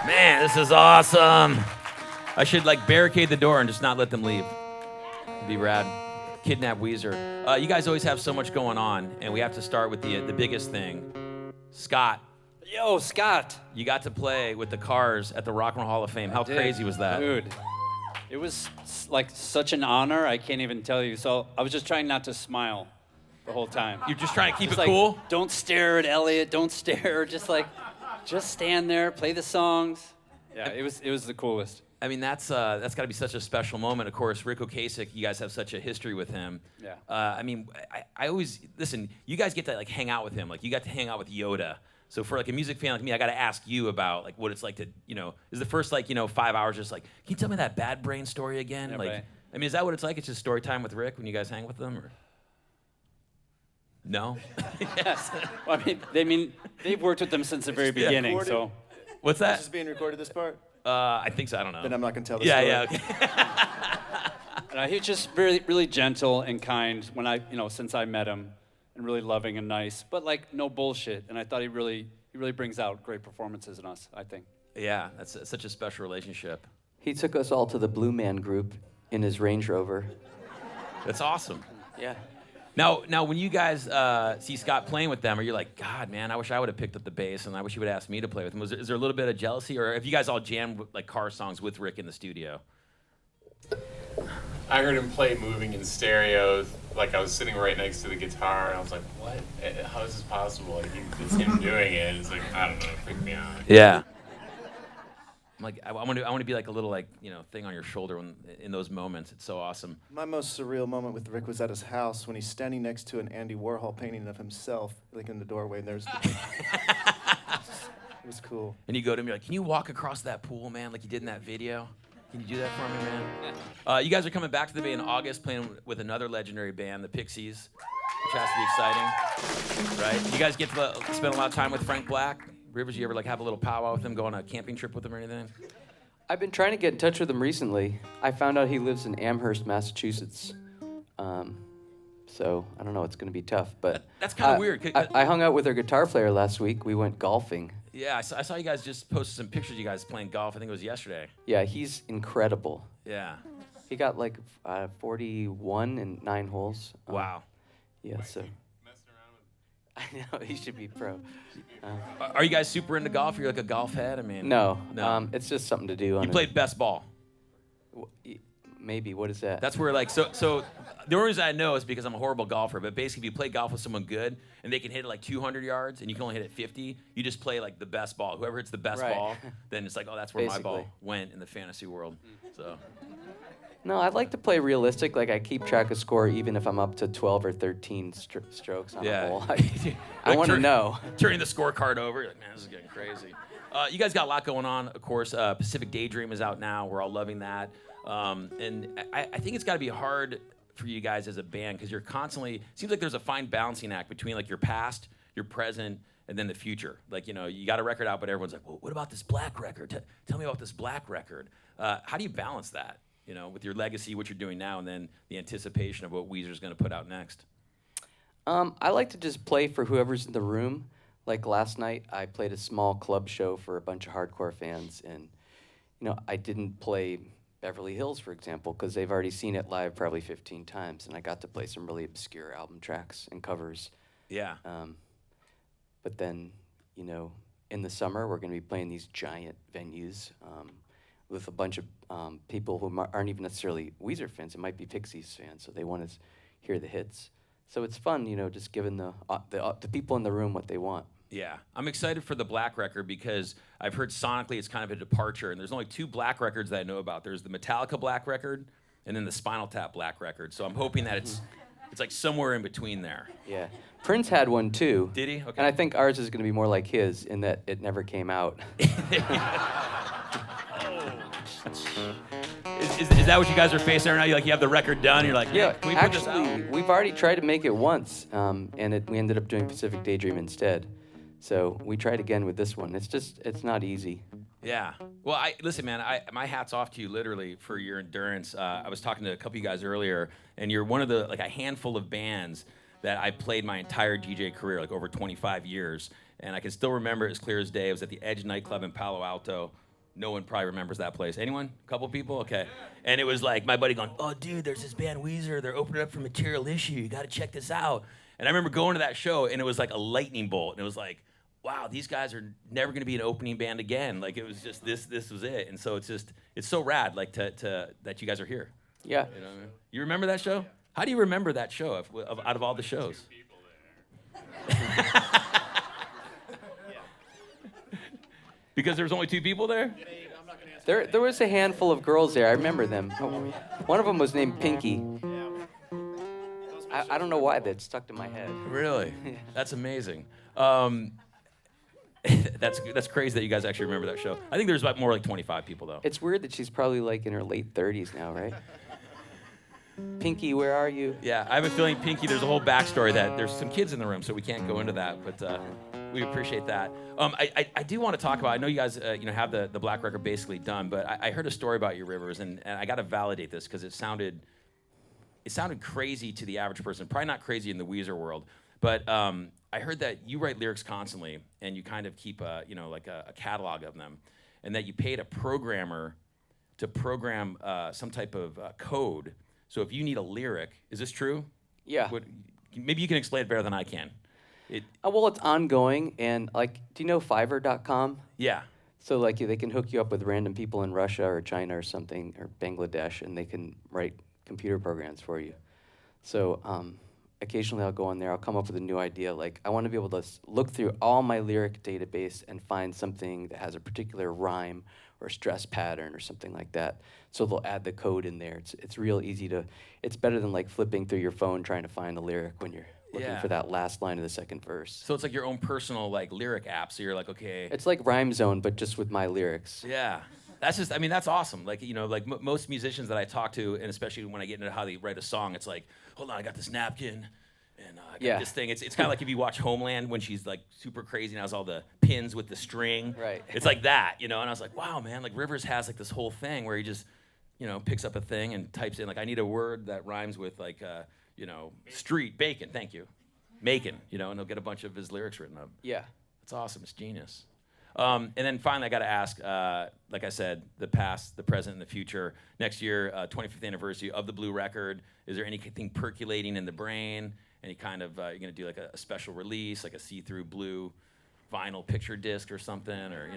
Man, this is awesome. I should like barricade the door and just not let them leave. It'd be rad. Kidnap Weezer. You guys always have so much going on, and we have to start with the biggest thing. Scott, Yo, Scott. you got to play with the Cars at the Rock and Roll Hall of Fame. How crazy was that? Dude, it was like such an honor. I can't even tell you. So I was just trying not to smile the whole time. You're just trying to keep Just it like, cool? Don't stare at Elliot. Don't stare. Just stand there, play the songs. Yeah, it was the coolest. I mean, that's got to be such a special moment. Of course, Rick Ocasek, you guys have such a history with him. Yeah. I mean, I always, listen, you guys get to like hang out with him. Like you got to hang out with Yoda. So for like a music fan like me, I got to ask you about like what it's like to, is the first like, 5 hours just like, can you tell me that Bad Brain story again? Yeah, like, right. I mean, is that what it's like? It's just story time with Rick when you guys hang with them or? No? Yes. Well, I mean, they've worked with them since the very beginning. recorded. So What's This that? is being recorded, this part? I think so. I don't know. Then I'm not going to tell the Yeah, story. yeah, okay. he was just really, really gentle and kind when since I met him, and really loving and nice, but like no bullshit. And I thought he really brings out great performances in us, I think. Yeah, that's such a special relationship. He took us all to the Blue Man Group in his Range Rover. That's awesome. Yeah. Now, when you guys see Scott playing with them, are you like, God, man, I wish I would have picked up the bass, and I wish he would have asked me to play with him? Is there a little bit of jealousy, or have you guys all jammed like car songs with Rick in the studio? I heard him play Moving in stereo. Like I was sitting right next to the guitar, and I was like, "What? How is this possible? Like it's him doing it." It's like I don't know, it freaked me out. Yeah. I'm like, I want to be like a little like thing on your shoulder in those moments. It's so awesome. My most surreal moment with Rick was at his house when he's standing next to an Andy Warhol painting of himself, like in the doorway, and there's the It was cool. And you go to him, you're like, can you walk across that pool, man, like you did in that video? Can you do that for me, man? You guys are coming back to the Bay in August, playing with another legendary band, the Pixies, which has to be exciting, right? You guys get to spend a lot of time with Frank Black. Rivers, you ever like have a little powwow with him, go on a camping trip with him or anything? I've been trying to get in touch with him recently. I found out he lives in Amherst, Massachusetts. So I don't know, it's going to be tough. But That's kind of weird. I hung out with their guitar player last week. We went golfing. Yeah, I saw you guys just posted some pictures of you guys playing golf. I think it was yesterday. Yeah, he's incredible. Yeah. He got like 41 in 9 holes. Wow. Yeah, so Messing around with I know he should be pro. Are you guys super into golf? Are you like a golf head? I mean, No, No. it's just something to do. On You played best ball. Maybe. What is that? That's where like so the only reason I know is because I'm a horrible golfer, but basically if you play golf with someone good and they can hit it like 200 yards and you can only hit it 50, you just play like the best ball. Whoever hits the best Right. ball, then it's like, oh, that's where my ball Basically. went in the fantasy world. So No, I'd like to play realistic. Like I keep track of score even if I'm up to 12 or 13 strokes on Yeah. a hole. I Like want to know. turning the scorecard over, you're like, man, this is getting crazy. You guys got a lot going on, of course. Pacific Daydream is out now. We're all loving that. And I think it's got to be hard for you guys as a band because you're constantly, seems like there's a fine balancing act between like your past, your present, and then the future. Like, you got a record out, but everyone's like, well, what about this black record? Tell me about this black record. How do you balance that, with your legacy, what you're doing now, and then the anticipation of what Weezer's going to put out next? I like to just play for whoever's in the room. Like last night, I played a small club show for a bunch of hardcore fans, and I didn't play Beverly Hills, for example, because they've already seen it live probably 15 times, and I got to play some really obscure album tracks and covers. Yeah. But then, in the summer, we're going to be playing these giant venues with a bunch of people who aren't even necessarily Weezer fans. It might be Pixies fans, so they want to hear the hits. So it's fun, just giving the people in the room what they want. Yeah, I'm excited for the Black record because I've heard sonically it's kind of a departure, and there's only 2 Black records that I know about. There's the Metallica Black record, and then the Spinal Tap Black record. So I'm hoping that it's like somewhere in between there. Yeah. Prince had one too. Did he? Okay. And I think ours is going to be more like his in that it never came out. Is that what you guys are facing right now? You have the record done. You're like, Yeah, can we put this out? actually, we've already tried to make it once, and we ended up doing Pacific Daydream instead. So we tried again with this one. It's not easy. Yeah. Well, listen, man. My hat's off to you, literally, for your endurance. I was talking to a couple of you guys earlier, and you're one of the a handful of bands that I played my entire DJ career, like over 25 years, and I can still remember it as clear as day. I was at the Edge nightclub in Palo Alto, No one probably remembers that place. Anyone? A couple people? Okay. And it was like my buddy going, oh, dude, there's this band Weezer. They're opening up for Material Issue. You got to check this out. And I remember going to that show, and it was like a lightning bolt. And it was like, wow, these guys are never going to be an opening band again. Like, it was just this was it. And so it's so rad, like, to that you guys are here. Yeah. You know what I mean? You remember that show? How do you remember that show out of all the shows? Because there was only 2 people there? There was a handful of girls there. I remember them. One of them was named Pinky. I don't know why that stuck to my head. Really? That's amazing. That's crazy that you guys actually remember that show. I think there's about more like 25 people though. It's weird that she's probably like in her late 30s now, right? Pinky, where are you? Yeah, I have a feeling Pinky. There's a whole backstory that there's some kids in the room, so we can't go into that. But we appreciate that. I do want to talk about. I know you guys, have the Black record basically done, but I heard a story about you, Rivers, and I got to validate this because it sounded crazy to the average person. Probably not crazy in the Weezer world, but I heard that you write lyrics constantly, and you kind of keep a catalog of them, and that you paid a programmer to program some type of code. So if you need a lyric, is this true? Yeah. Maybe you can explain it better than I can. Well, it's ongoing, and like, do you know Fiverr.com? Yeah. So like, they can hook you up with random people in Russia or China or something, or Bangladesh, and they can write computer programs for you. So occasionally I'll go on there, I'll come up with a new idea. Like, I want to be able to look through all my lyric database and find something that has a particular rhyme or stress pattern or something like that. So they'll add the code in there. It's real easy to, it's better than like flipping through your phone trying to find a lyric when you're looking for that last line of the second verse. So it's like your own personal like lyric app. So you're like, okay. It's like Rhyme Zone, but just with my lyrics. Yeah. That's awesome. Like, most musicians that I talk to, and especially when I get into how they write a song, it's like, hold on, I got this napkin, and I got this thing. It's kind of like if you watch Homeland when she's like super crazy and has all the pins with the string. Right. It's like that, and I was like, wow, man, like Rivers has like this whole thing where he just, picks up a thing and types in, like, I need a word that rhymes with like, street, bacon, thank you, macon, and he'll get a bunch of his lyrics written up. Yeah. It's awesome. It's genius. And then finally, I got to ask, like I said, the past, the present, and the future. Next year, 25th anniversary of the Blue record. Is there anything percolating in the brain? Any kind of, you're going to do like a special release, like a see-through blue vinyl picture disc or something, or,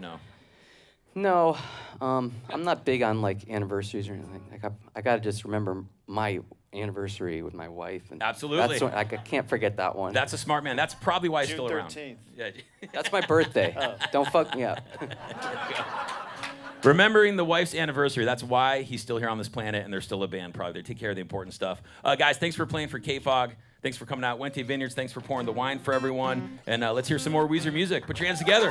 No, I'm not big on like anniversaries or anything. Like, I gotta just remember my anniversary with my wife. And Absolutely. I can't forget that one. That's a smart man. That's probably why he's June still around. 13th. Yeah. That's my birthday. Don't fuck me up. Remembering the wife's anniversary, that's why he's still here on this planet, and they're still a band, probably. They take care of the important stuff. Guys, thanks for playing for KFOG. Thanks for coming out. Wente Vineyards, thanks for pouring the wine for everyone. And let's hear some more Weezer music. Put your hands together.